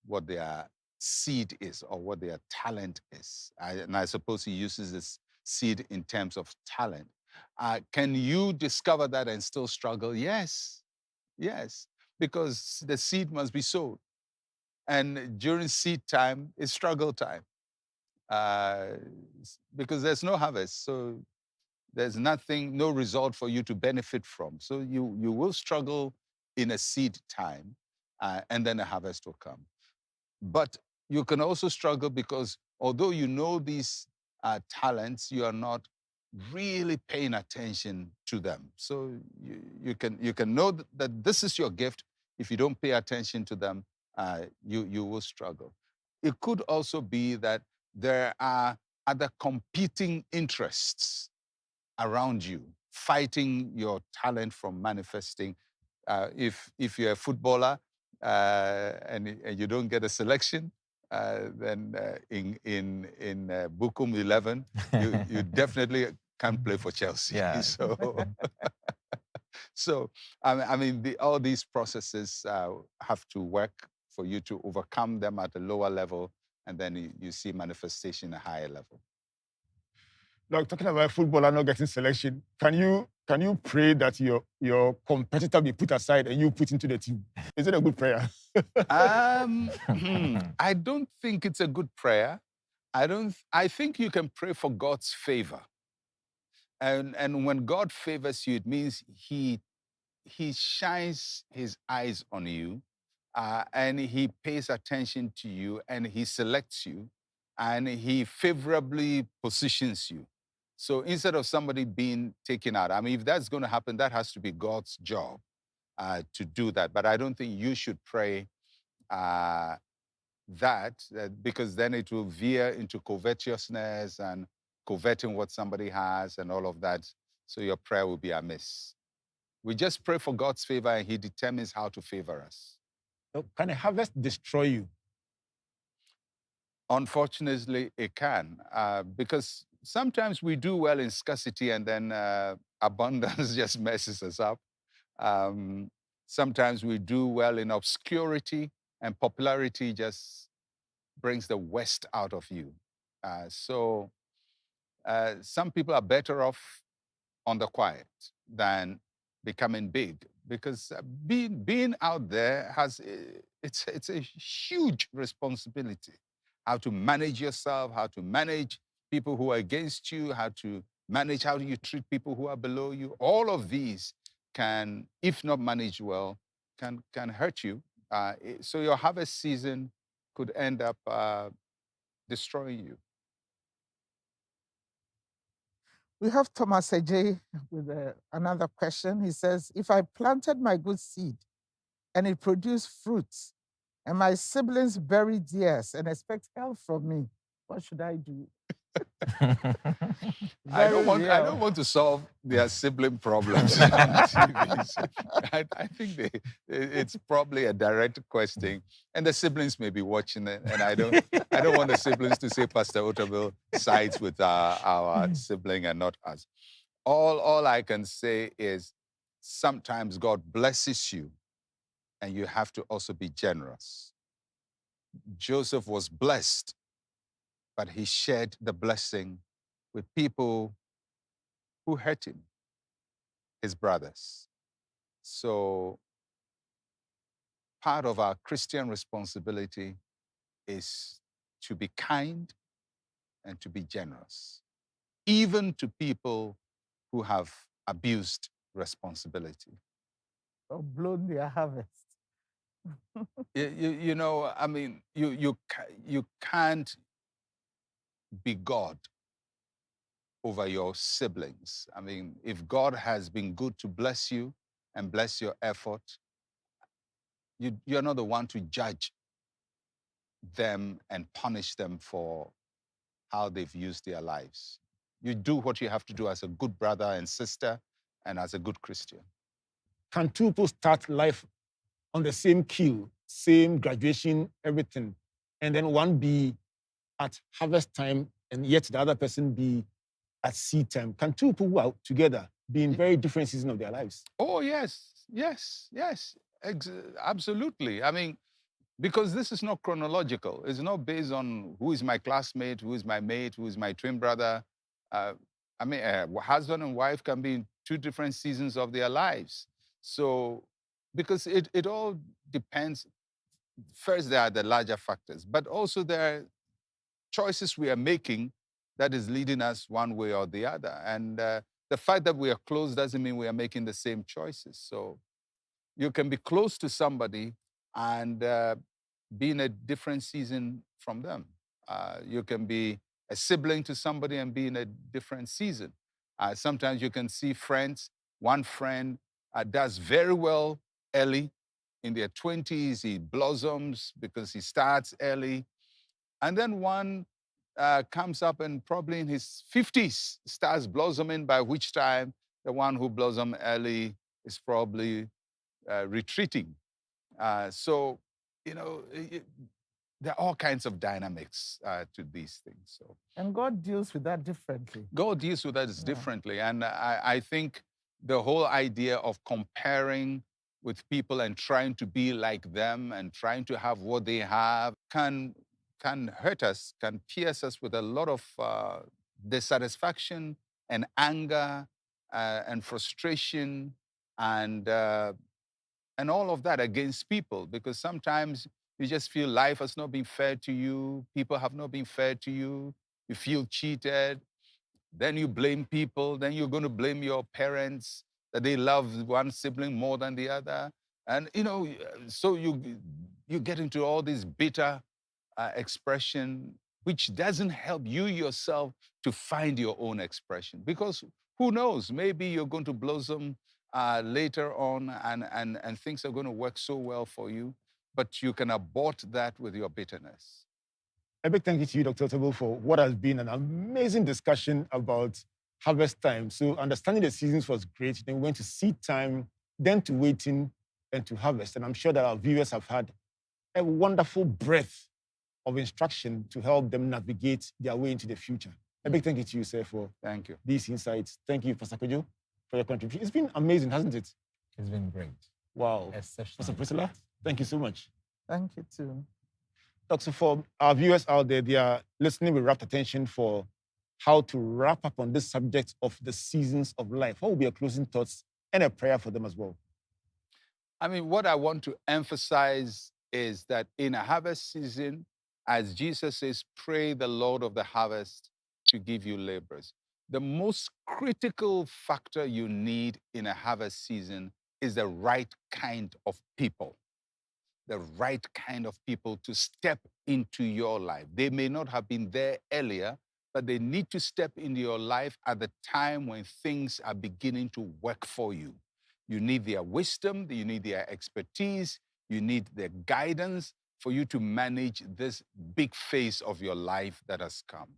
what their seed is or what their talent is. And I suppose he uses this seed in terms of talent. Can you discover that and still struggle? Yes, yes, because the seed must be sowed. And during seed time, it's struggle time because there's no harvest. So there's nothing, no result for you to benefit from. So you will struggle in a seed time and then a harvest will come. But you can also struggle because although you know these talents, you are not really paying attention to them. So you can know that this is your gift. If you don't pay attention to them, you will struggle. It could also be that there are other competing interests around you, fighting your talent from manifesting. If you're a footballer and you don't get a selection, then in Bukum 11, you definitely can't play for Chelsea. Yeah. So I mean, all these processes have to work for you to overcome them at a lower level, and then you see manifestation at a higher level. Like talking about footballer not getting selection, can you pray that your competitor be put aside and you put into the team? Is it a good prayer? I don't think it's a good prayer. I think you can pray for God's favor. And when God favors you, it means he shines his eyes on you and he pays attention to you and he selects you and he favorably positions you. So instead of somebody being taken out, I mean, if that's going to happen, that has to be God's job to do that. But I don't think you should pray because then it will veer into covetousness and coveting what somebody has and all of that. So your prayer will be amiss. We just pray for God's favor and He determines how to favor us. So can a harvest destroy you? Unfortunately, it can, because sometimes we do well in scarcity and then abundance just messes us up. Sometimes we do well in obscurity and popularity just brings the worst out of you. So some people are better off on the quiet than becoming big, because being out there it's a huge responsibility. How to manage yourself, how to manage people who are against you, how to manage how you treat people who are below you. All of these can, if not managed well, can hurt you. So your harvest season could end up destroying you. We have Thomas Ajay with another question. He says, if I planted my good seed and it produced fruits, and my siblings buried theirs and expect help from me, what should I do? I don't real. want to solve their sibling problems on TV. So I think it's probably a direct question, and the siblings may be watching it. And I don't want the siblings to say Pastor Otabil sides with our sibling and not us. All I can say is sometimes God blesses you, and you have to also be generous. Joseph was blessed, but he shared the blessing with people who hurt him, his brothers. So part of our Christian responsibility is to be kind and to be generous, even to people who have abused responsibility. Or blown their harvest. You know, I mean, you can't be God over your siblings. I mean, if God has been good to bless you and bless your effort, you're not the one to judge them and punish them for how they've used their lives. You do what you have to do as a good brother and sister and as a good Christian. Can two people start life on the same keel, same graduation, everything, and then one be at harvest time and yet the other person be at seed time? Can two people who are together be in very different seasons of their lives? Oh, yes. Absolutely. I mean, because this is not chronological. It's not based on who is my classmate, who is my mate, who is my twin brother. I mean, husband and wife can be in two different seasons of their lives. So, because it all depends. First, there are the larger factors, but also there are choices we are making that is leading us one way or the other. And the fact that we are close doesn't mean we are making the same choices. So you can be close to somebody and be in a different season from them. You can be a sibling to somebody and be in a different season. Sometimes you can see friends. One friend does very well early. In their 20s, he blossoms because he starts early. And then one comes up and probably in his 50s starts blossoming, by which time the one who blossomed early is probably retreating. So, you know, there are all kinds of dynamics to these things. So, And God deals with that differently. God deals with that differently. And I think the whole idea of comparing with people and trying to be like them and trying to have what they have can hurt us, can pierce us with a lot of dissatisfaction and anger and frustration and all of that against people, because sometimes you just feel life has not been fair to you, people have not been fair to you, you feel cheated, then you blame people, then you're going to blame your parents that they love one sibling more than the other. And, you know, so you get into all this bitter expression which doesn't help you yourself to find your own expression. Because who knows, maybe you're going to blossom later on and things are going to work so well for you, but you can abort that with your bitterness. A big thank you to you, Dr. Otabil, for what has been an amazing discussion about harvest time. So understanding the seasons was great. Then we went to seed time, then to waiting, and to harvest. And I'm sure that our viewers have had a wonderful breadth of instruction to help them navigate their way into the future. A big thank you to you, sir, for Thank you. these insights. Thank you, Pastor Kojo, for your contribution. It's been amazing, hasn't it? It's been great. Wow. Exceptional. Pastor Priscilla, thank you so much. Thank you too. Dr. For our viewers out there, they are listening with rapt attention for how to wrap up on this subject of the seasons of life. What will be your closing thoughts and a prayer for them as well? I mean, what I want to emphasize is that in a harvest season, as Jesus says, pray the Lord of the harvest to give you laborers. The most critical factor you need in a harvest season is the right kind of people. The right kind of people to step into your life. They may not have been there earlier, but they need to step into your life at the time when things are beginning to work for you. You need their wisdom, you need their expertise, you need their guidance for you to manage this big phase of your life that has come.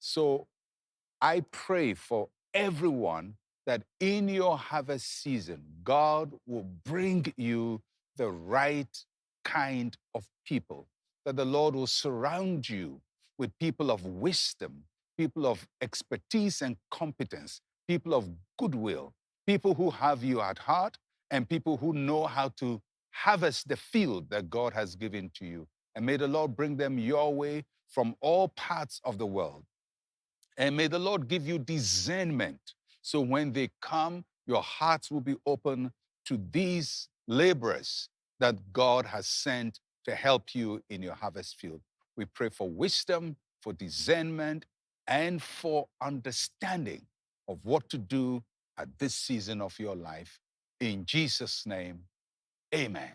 So I pray for everyone that in your harvest season, God will bring you the right kind of people, that the Lord will surround you with people of wisdom, people of expertise and competence, people of goodwill, people who have you at heart, and people who know how to harvest the field that God has given to you. And may the Lord bring them your way from all parts of the world. And may the Lord give you discernment. So when they come, your hearts will be open to these laborers that God has sent to help you in your harvest field. We pray for wisdom, for discernment, and for understanding of what to do at this season of your life. In Jesus' name, amen.